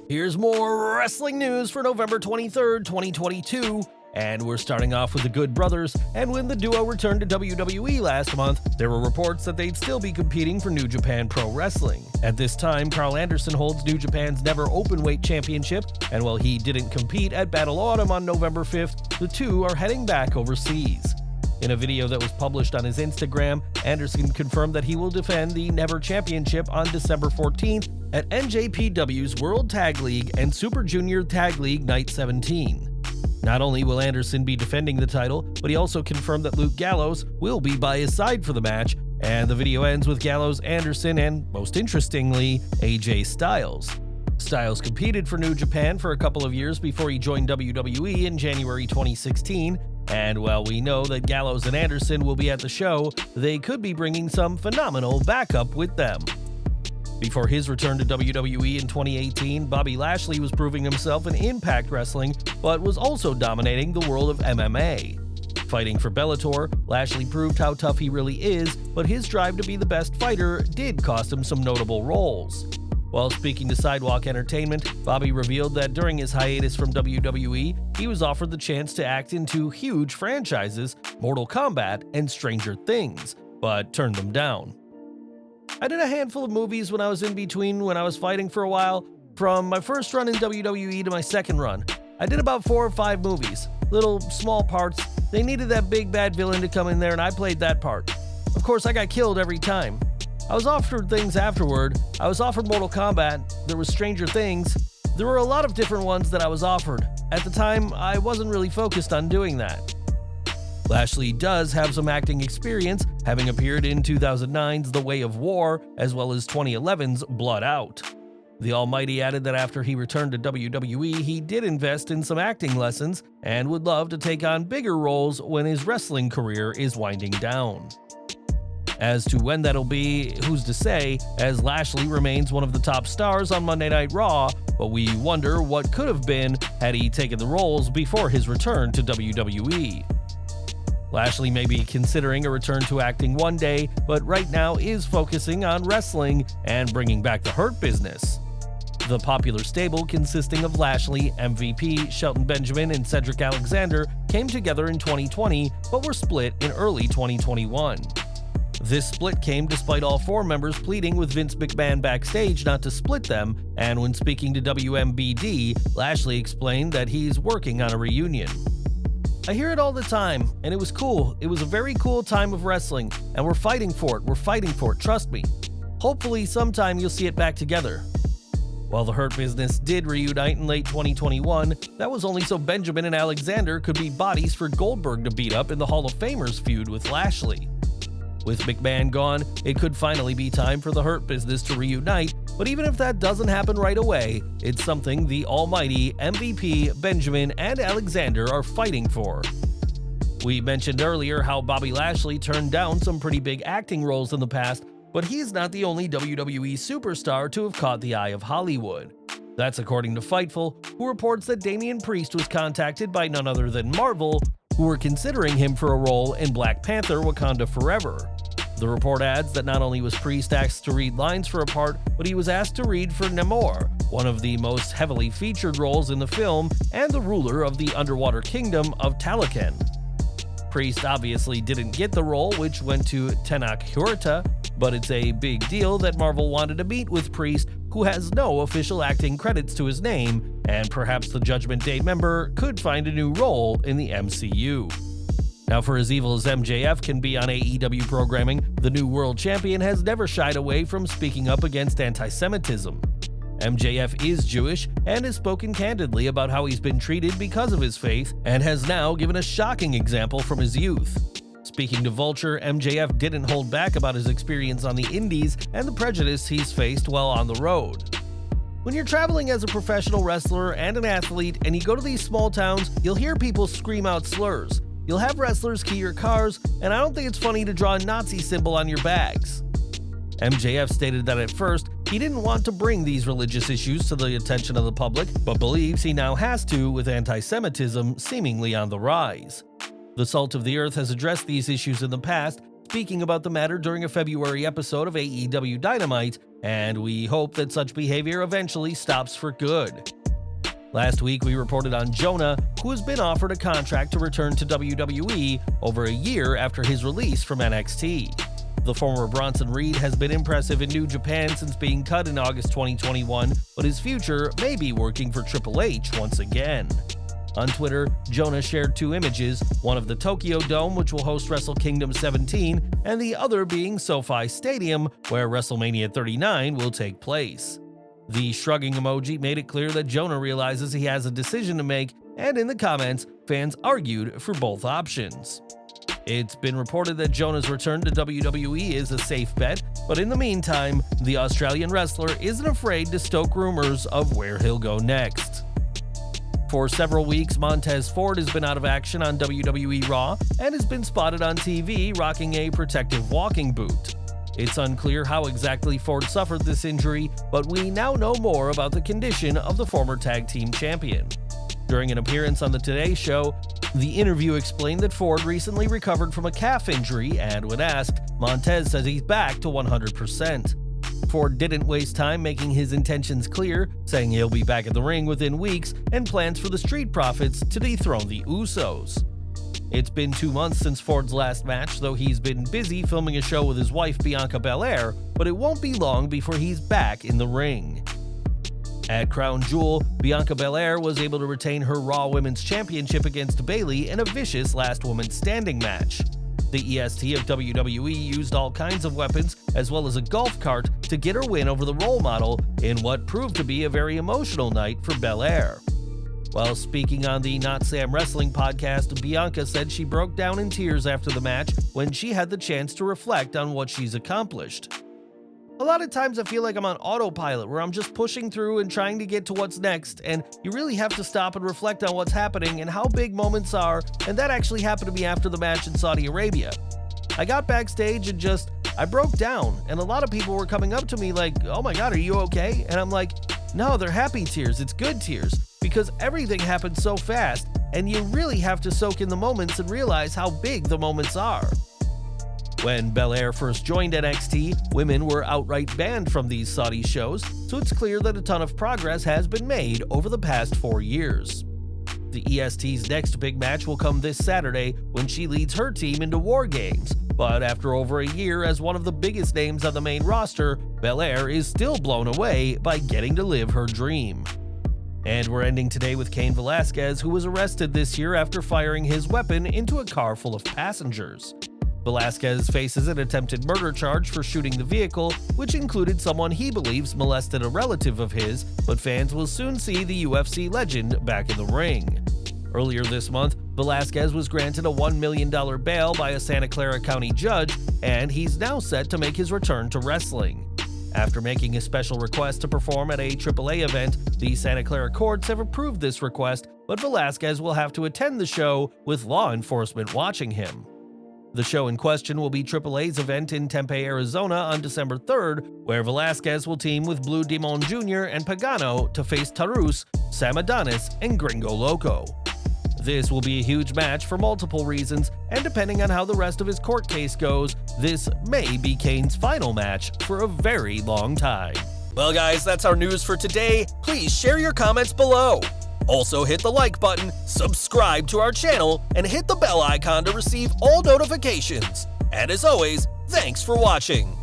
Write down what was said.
Here's more wrestling news for November 23rd, 2022. And we're starting off with the Good Brothers, and when the duo returned to WWE last month, there were reports that they'd still be competing for New Japan Pro Wrestling. At this time, Carl Anderson holds New Japan's Never Openweight Championship, and while he didn't compete at Battle Autumn on November 5th, the two are heading back overseas. In a video that was published on his Instagram, Anderson confirmed that he will defend the Never Championship on December 14th at NJPW's World Tag League and Super Junior Tag League Night 17. Not only will Anderson be defending the title, but he also confirmed that Luke Gallows will be by his side for the match, and the video ends with Gallows, Anderson, and, most interestingly, AJ Styles. Styles competed for New Japan for a couple of years before he joined WWE in January 2016, and while we know that Gallows and Anderson will be at the show, they could be bringing some phenomenal backup with them. Before his return to WWE in 2018, Bobby Lashley was proving himself in Impact Wrestling, but was also dominating the world of MMA. Fighting for Bellator, Lashley proved how tough he really is, but his drive to be the best fighter did cost him some notable roles. While speaking to Sidewalk Entertainment, Bobby revealed that during his hiatus from WWE, he was offered the chance to act in two huge franchises, Mortal Kombat and Stranger Things, but turned them down. I did a handful of movies when I was in between when I was fighting for a while. From my first run in WWE to my second run, I did about 4 or 5 movies. Little, small parts. They needed that big bad villain to come in there and I played that part. Of course, I got killed every time. I was offered things afterward. I was offered Mortal Kombat. There was Stranger Things. There were a lot of different ones that I was offered. At the time, I wasn't really focused on doing that. Lashley does have some acting experience, having appeared in 2009's The Way of War, as well as 2011's Blood Out. The Almighty added that after he returned to WWE, he did invest in some acting lessons and would love to take on bigger roles when his wrestling career is winding down. As to when that'll be, who's to say, as Lashley remains one of the top stars on Monday Night Raw, but we wonder what could have been had he taken the roles before his return to WWE. Lashley may be considering a return to acting one day, but right now is focusing on wrestling and bringing back the Hurt Business. The popular stable consisting of Lashley, MVP, Shelton Benjamin, and Cedric Alexander came together in 2020, but were split in early 2021. This split came despite all 4 members pleading with Vince McMahon backstage not to split them, and when speaking to WMBD, Lashley explained that he's working on a reunion. I hear it all the time, and it was cool. It was a very cool time of wrestling, and we're fighting for it, trust me. Hopefully sometime you'll see it back together. While the Hurt Business did reunite in late 2021, that was only so Benjamin and Alexander could be bodies for Goldberg to beat up in the Hall of Famers feud with Lashley. With McMahon gone, it could finally be time for the Hurt Business to reunite, but even if that doesn't happen right away, it's something the almighty MVP, Benjamin, and Alexander are fighting for. We mentioned earlier how Bobby Lashley turned down some pretty big acting roles in the past, but he's not the only WWE superstar to have caught the eye of Hollywood. That's according to Fightful, who reports that Damian Priest was contacted by none other than Marvel, who were considering him for a role in Black Panther: Wakanda Forever. The report adds that not only was Priest asked to read lines for a part, but he was asked to read for Namor, one of the most heavily featured roles in the film and the ruler of the underwater kingdom of Talokan. Priest obviously didn't get the role, which went to Tenoch Huerta, but it's a big deal that Marvel wanted to meet with Priest, who has no official acting credits to his name, and perhaps the Judgment Day member could find a new role in the MCU. Now, for as evil as MJF can be on AEW programming, the new world champion has never shied away from speaking up against anti-Semitism. MJF is Jewish and has spoken candidly about how he's been treated because of his faith, and has now given a shocking example from his youth. Speaking to Vulture, MJF didn't hold back about his experience on the indies and the prejudice he's faced while on the road. When you're traveling as a professional wrestler and an athlete and you go to these small towns, you'll hear people scream out slurs. You'll have wrestlers key your cars, and I don't think it's funny to draw a Nazi symbol on your bags. MJF stated that at first, he didn't want to bring these religious issues to the attention of the public, but believes he now has to with anti-Semitism seemingly on the rise. The Salt of the Earth has addressed these issues in the past, speaking about the matter during a February episode of AEW Dynamite, and we hope that such behavior eventually stops for good. Last week, we reported on Jonah, who has been offered a contract to return to WWE over a year after his release from NXT. The former Bronson Reed has been impressive in New Japan since being cut in August 2021, but his future may be working for Triple H once again. On Twitter, Jonah shared two images, one of the Tokyo Dome, which will host Wrestle Kingdom 17, and the other being SoFi Stadium, where WrestleMania 39 will take place. The shrugging emoji made it clear that Jonah realizes he has a decision to make, and in the comments, fans argued for both options. It's been reported that Jonah's return to WWE is a safe bet, but in the meantime, the Australian wrestler isn't afraid to stoke rumors of where he'll go next. For several weeks, Montez Ford has been out of action on WWE Raw and has been spotted on TV rocking a protective walking boot. It's unclear how exactly Ford suffered this injury, but we now know more about the condition of the former tag team champion. During an appearance on the Today Show, the interview explained that Ford recently recovered from a calf injury, and when asked, Montez says he's back to 100%. Ford didn't waste time making his intentions clear, saying he'll be back in the ring within weeks and plans for the Street Profits to dethrone the Usos. It's been 2 months since Ford's last match, though he's been busy filming a show with his wife Bianca Belair, but it won't be long before he's back in the ring. At Crown Jewel, Bianca Belair was able to retain her Raw Women's Championship against Bayley in a vicious last woman standing match. The EST of WWE used all kinds of weapons, as well as a golf cart, to get her win over the role model in what proved to be a very emotional night for Belair. While speaking on the Not Sam Wrestling podcast, Bianca said she broke down in tears after the match when she had the chance to reflect on what she's accomplished. A lot of times I feel like I'm on autopilot, where I'm just pushing through and trying to get to what's next, and you really have to stop and reflect on what's happening and how big moments are, and that actually happened to me after the match in Saudi Arabia. I got backstage and I broke down, and a lot of people were coming up to me like, "Oh my god, are you okay?" And I'm like, no, they're happy tears, it's good tears, because everything happened so fast, and you really have to soak in the moments and realize how big the moments are. When Belair first joined NXT, women were outright banned from these Saudi shows, so it's clear that a ton of progress has been made over the past 4 years. The EST's next big match will come this Saturday when she leads her team into War Games, but after over a year as one of the biggest names on the main roster, Belair is still blown away by getting to live her dream. And we're ending today with Cain Velasquez, who was arrested this year after firing his weapon into a car full of passengers. Velasquez faces an attempted murder charge for shooting the vehicle, which included someone he believes molested a relative of his, but fans will soon see the UFC legend back in the ring. Earlier this month, Velasquez was granted a $1 million bail by a Santa Clara County judge, and he's now set to make his return to wrestling. After making a special request to perform at a AAA event, the Santa Clara courts have approved this request, but Velasquez will have to attend the show with law enforcement watching him. The show in question will be AAA's event in Tempe, Arizona on December 3rd, where Velasquez will team with Blue Demon Jr. and Pagano to face Tarus, Sam Adonis, and Gringo Loco. This will be a huge match for multiple reasons, and depending on how the rest of his court case goes, this may be Cain's final match for a very long time. Well guys, that's our news for today. Please share your comments below. Also hit the like button, subscribe to our channel, and hit the bell icon to receive all notifications. And as always, thanks for watching.